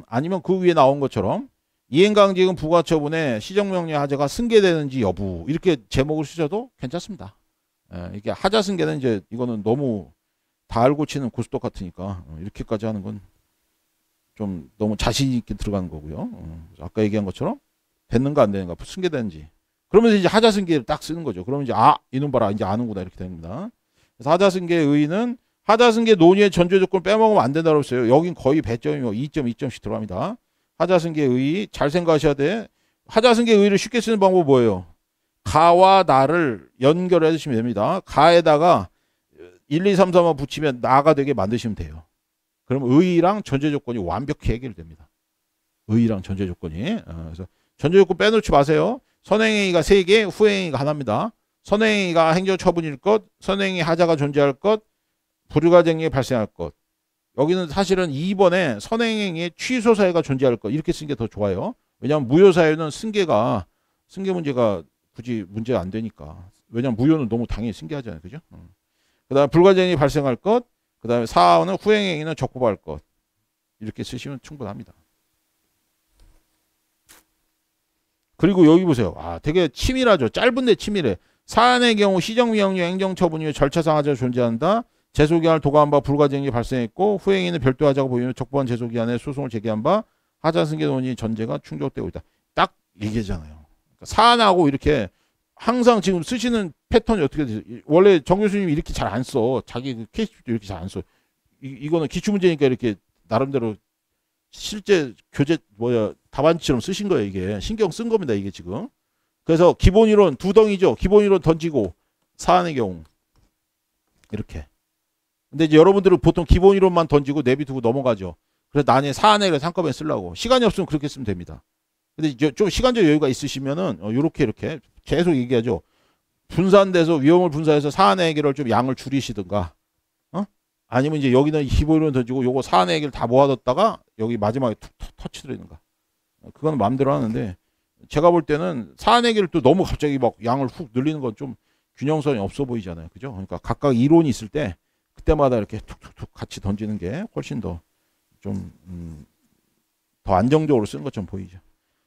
아니면 그 위에 나온 것처럼 이행강제금 부가처분에 시정명령 하자가 승계되는지 여부 이렇게 제목을 쓰셔도 괜찮습니다. 이게 하자승계는 이제 이거는 너무 다 알고 치는 고스톱 같으니까 이렇게까지 하는 건 좀 너무 자신 있게 들어가는 거고요. 아까 얘기한 것처럼 됐는가 안 되는가 승계되는지 그러면서 이제 하자승계를 딱 쓰는 거죠. 그러면 이제 이놈 봐라 이제 아는구나 이렇게 되는 겁니다. 그래서 하자승계의 의의는 하자승계 논의의 전제 조건 빼먹으면 안 된다고 했어요. 여긴 거의 배점이 2.2점씩 들어갑니다. 하자승계의 의의 잘 생각하셔야 돼. 하자승계의 의의를 쉽게 쓰는 방법은 뭐예요? 가와 나를 연결해 주시면 됩니다. 가에다가 1, 2, 3, 4만 붙이면 나가 되게 만드시면 돼요. 그럼 의의랑 전제조건이 완벽히 해결됩니다. 의의랑 전제조건이. 그래서 전제조건 빼놓지 마세요. 선행행위가 3개, 후행행위가 하나입니다. 선행행위가 행정처분일 것, 선행행위 하자가 존재할 것, 불가증이 발생할 것. 여기는 사실은 2번에 선행행위의 취소사유가 존재할 것 이렇게 쓰는 게 더 좋아요. 왜냐하면 무효사유는 승계 문제가 굳이 문제가 안 되니까. 왜냐하면 무효는 너무 당연히 승계하잖아요. 그죠? 그 다음에 불가증이 발생할 것, 그 다음에 4번은 후행행위는 적법할 것. 이렇게 쓰시면 충분합니다. 그리고 여기 보세요. 되게 치밀하죠. 짧은데 치밀해. 사안의 경우 시정명령 행정처분이며 절차상 하자가 존재한다. 제소기한을 도과한 바 불가증이 발생했고 후행위는 별도 하자가 보이며 적법한 제소기한에 소송을 제기한 바 하자승계 논의 전제가 충족되고 있다. 딱 얘기잖아요. 그러니까 사안하고 이렇게 항상 지금 쓰시는 패턴이 어떻게 되세요? 원래 정 교수님이 이렇게 잘 안 써. 자기 그 케이스도 이렇게 잘 안 써. 이거는 기출문제니까 이렇게 나름대로 실제 교재 답안지처럼 쓰신 거예요. 이게 신경 쓴 겁니다. 이게 지금. 그래서 기본이론 두 덩이죠. 기본이론 던지고 사안의 경우 이렇게. 근데 이제 여러분들은 보통 기본이론만 던지고 내비두고 넘어가죠. 그래서 나중에 사안의 한꺼번에 쓰려고. 시간이 없으면 그렇게 쓰면 됩니다. 근데 이제 좀 시간적 여유가 있으시면은 이렇게 계속 얘기하죠. 분산돼서 위험을 분산해서 사안의 해결을 좀 양을 줄이시든가. 아니면 이제 여기는 기본이론 던지고 요거 사안의 해결 다 모아뒀다가 여기 마지막에 툭 터치드리는가. 그건 마음대로 하는데 제가 볼 때는 사안의 해결을 또 너무 갑자기 막 양을 훅 늘리는 건 좀 균형성이 없어 보이잖아요. 그죠? 그러니까 각각 이론이 있을 때 그때마다 이렇게 툭툭툭 같이 던지는 게 훨씬 더 좀 더 안정적으로 쓰는 것처럼 보이죠.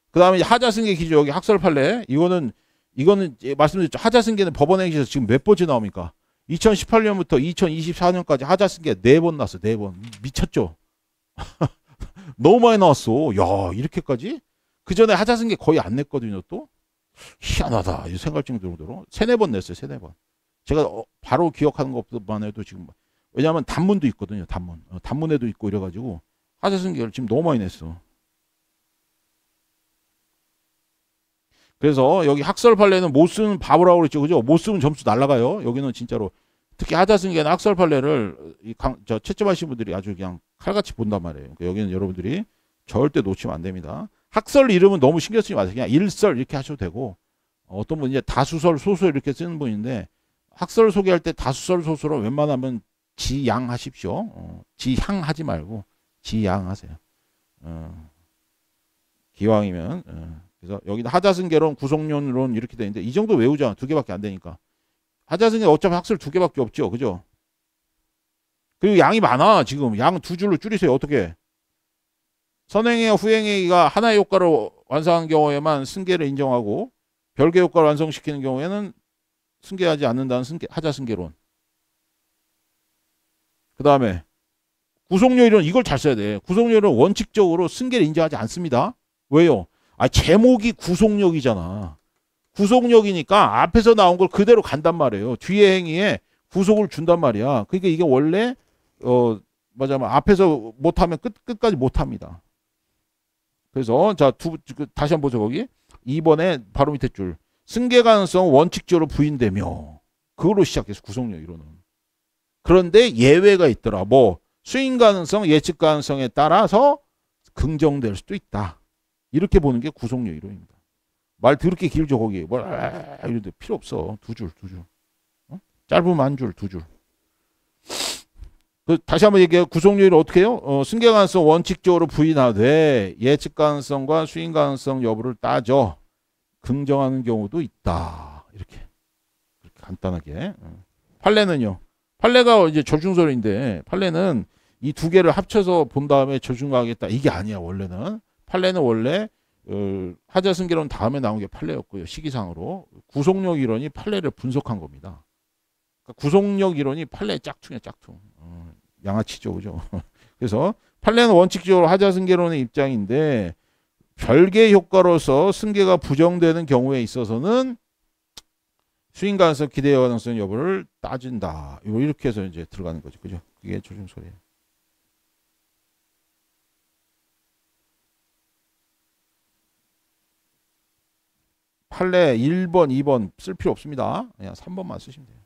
그 다음에 하자승계 기준 여기 학설 판례 이거는 말씀드렸죠. 하자승계는 법원행시에서 지금 몇 번째 나옵니까? 2018년부터 2024년까지 하자승계 4번 났어. 4번. 미쳤죠? 너무 많이 나왔어. 야, 이렇게까지? 그 전에 하자승계 거의 안 냈거든요, 또. 희한하다. 이 생각증 정도로. 세네 번 냈어요, 세네 번. 제가 바로 기억하는 것만 해도 지금. 왜냐하면 단문도 있거든요, 단문. 단문에도 있고 이래가지고. 하자승계를 지금 너무 많이 냈어. 그래서 여기 학설판례는 못 쓰는 바보라고 그랬죠, 그죠? 못 쓰면 점수 날라가요. 여기는 진짜로. 특히 하자승계는 학설판례를 채점하신 분들이 아주 그냥 칼같이 본단 말이에요. 그러니까 여기는 여러분들이 절대 놓치면 안 됩니다. 학설 이름은 너무 신경 쓰지 마세요. 그냥 일설 이렇게 하셔도 되고, 어떤 분이 이제 다수설, 소설 이렇게 쓰는 분인데, 학설 소개할 때 다수설, 소설은 웬만하면 지양 하십시오. 지향 하지 말고 지양 하세요. 기왕이면. 그래서 여기는 하자승계론, 구속론론 이렇게 되는데, 이 정도 외우자. 두 개밖에 안 되니까. 하자승계 어차피 학설 두 개밖에 없죠. 그죠? 그리고 양이 많아. 지금 양 두 줄로 줄이세요. 어떻게? 선행회와 후행회가 하나의 효과를 완성한 경우에만 승계를 인정하고, 별개 효과를 완성시키는 경우에는 승계하지 않는다는 하자승계론. 그 다음에 구속료이론, 이걸 잘 써야 돼. 구속료이론 원칙적으로 승계를 인정하지 않습니다. 왜요? 제목이 구속력이잖아. 구속력이니까 앞에서 나온 걸 그대로 간단 말이에요. 뒤에 행위에 구속을 준단 말이야. 그러니까 이게 원래 맞아요. 앞에서 못하면 끝까지 못합니다. 그래서 자 다시 한번 보죠. 거기 2번에 바로 밑에 줄. 승계 가능성 원칙적으로 부인되며, 그걸로 시작해서 구속력 이론은. 그런데 예외가 있더라. 뭐 수인 가능성, 예측 가능성에 따라서 긍정될 수도 있다. 이렇게 보는 게 구속력 이론입니다. 말 더럽게 길죠 거기. 이런데 필요 없어. 두 줄. 짧으면 한 줄, 두 줄. 다시 한번 얘기해요. 구속률을 어떻게 해요? 승계 가능성 원칙적으로 부인하되 예측 가능성과 수인 가능성 여부를 따져 긍정하는 경우도 있다. 이렇게 간단하게. 판례는요. 판례가 이제 조중설인데, 판례는 이 두 개를 합쳐서 본 다음에 조중하겠다 이게 아니야. 원래는 판례는 원래 하자승계론 다음에 나온 게 판례였고요. 시기상으로 구속력 이론이 판례를 분석한 겁니다. 그러니까 구속력 이론이 판례의 짝퉁이야, 짝퉁. 양아치죠, 그죠? 그래서 판례는 원칙적으로 하자승계론의 입장인데, 별개 효과로서 승계가 부정되는 경우에 있어서는 수인 가능성, 기대 가능성 여부를 따진다. 이렇게 해서 이제 들어가는 거죠, 그죠? 그게 조중설이에요. 판례 1번, 2번 쓸 필요 없습니다. 그냥 3번만 쓰시면 돼요.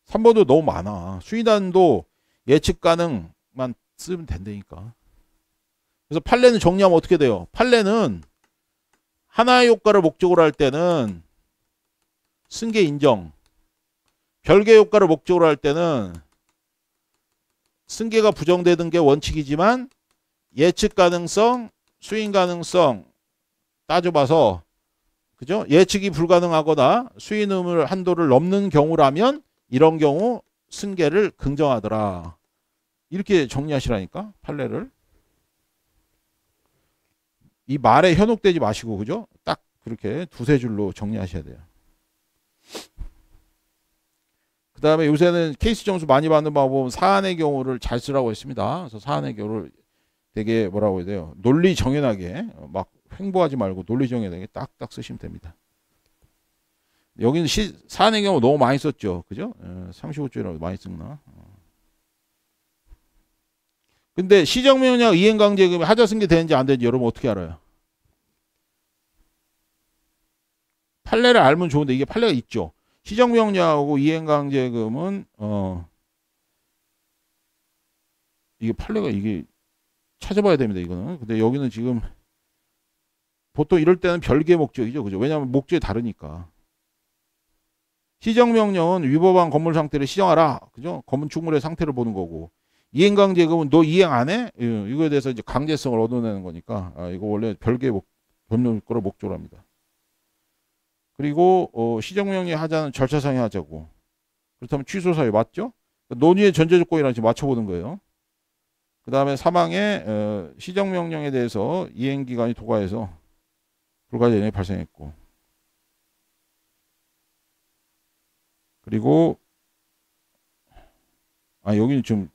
3번도 너무 많아. 수인단도 예측 가능만 쓰면 된다니까. 그래서 판례는 정리하면 어떻게 돼요? 판례는 하나의 효과를 목적으로 할 때는 승계 인정, 별개 효과를 목적으로 할 때는 승계가 부정되는 게 원칙이지만 예측 가능성, 수인 가능성 따져봐서, 그죠? 예측이 불가능하거나 수인 의무 한도를 넘는 경우라면 이런 경우 승계를 긍정하더라. 이렇게 정리하시라니까, 판례를. 이 말에 현혹되지 마시고, 그죠? 딱 그렇게 두세 줄로 정리하셔야 돼요. 그 다음에 요새는 케이스 점수 많이 받는 방법은 사안의 경우를 잘 쓰라고 했습니다. 그래서 사안의 경우를 되게 뭐라고 해야 돼요? 논리 정연하게, 막 횡보하지 말고 논리 정연하게 딱딱 쓰시면 됩니다. 여기는 사안의 경우 너무 많이 썼죠. 그죠? 35조라고 많이 썼나? 근데 시정명령 이행강제금이 하자승계 되는지 안 되는지 여러분 어떻게 알아요? 판례를 알면 좋은데 이게 판례가 있죠. 시정명령하고 이행강제금은 이게 판례가 이게 찾아봐야 됩니다. 이거는. 근데 여기는 지금 보통 이럴 때는 별개 목적이죠. 그죠? 왜냐하면 목적이 다르니까. 시정명령은 위법한 건물 상태를 시정하라. 그죠? 건축물의 상태를 보는 거고. 이행강제금은 너 이행 안 해? 이거에 대해서 이제 강제성을 얻어내는 거니까. 이거 원래 별개 법률 거를 목적으로 합니다. 그리고 시정명령 하자는 절차상의 하자고. 그렇다면 취소 사유 맞죠? 논의의 전제 조건이랑 지금 맞춰보는 거예요. 그 다음에 사망의 시정명령에 대해서 이행기간이 도과해서 불가제한이 발생했고. 그리고 여기는 좀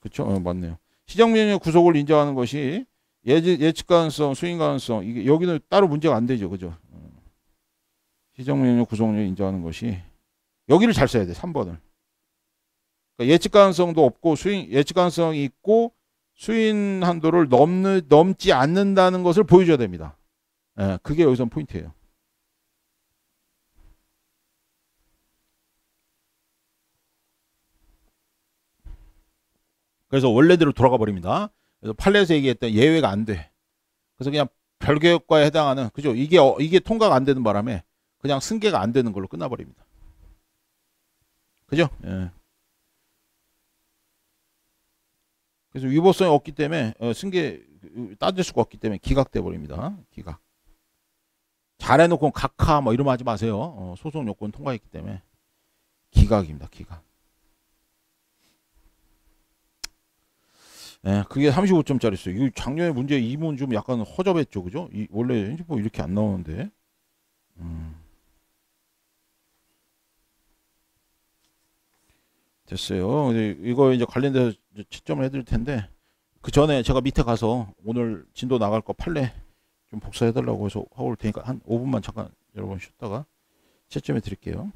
그렇죠? 맞네요. 시장 명령 구속을 인정하는 것이 예측 가능성, 수익 가능성 이게 여기는 따로 문제가 안 되죠, 그죠? 시장 명령 구속을 인정하는 것이 여기를 잘 써야 돼, 3번을. 그러니까 예측 가능성도 없고 예측 가능성이 있고 수인 한도를 넘지 않는다는 것을 보여줘야 됩니다. 예, 그게 여기서 포인트예요. 그래서 원래대로 돌아가 버립니다. 그래서 판례에서 얘기했던 예외가 안 돼. 그래서 그냥 별개효과에 해당하는 그죠? 이게 통과가 안 되는 바람에 그냥 승계가 안 되는 걸로 끝나버립니다. 그죠? 예. 그래서 위법성이 없기 때문에 승계 따질 수가 없기 때문에 기각돼 버립니다. 기각. 잘해놓고 각하 뭐 이러면 하지 마세요. 소송 요건 통과했기 때문에 기각입니다. 기각. 네, 그게 35점짜리였어요. 이 작년에 문제 2문 좀 약간 허접했죠, 그죠? 원래 뭐 이렇게 안 나오는데. 됐어요. 이거 이제 관련돼서 채점을 해드릴 텐데 그 전에 제가 밑에 가서 오늘 진도 나갈 거 판례 좀 복사해달라고 해서 하고 올 테니까 한 5분만 잠깐 여러분 쉬었다가 채점해 드릴게요.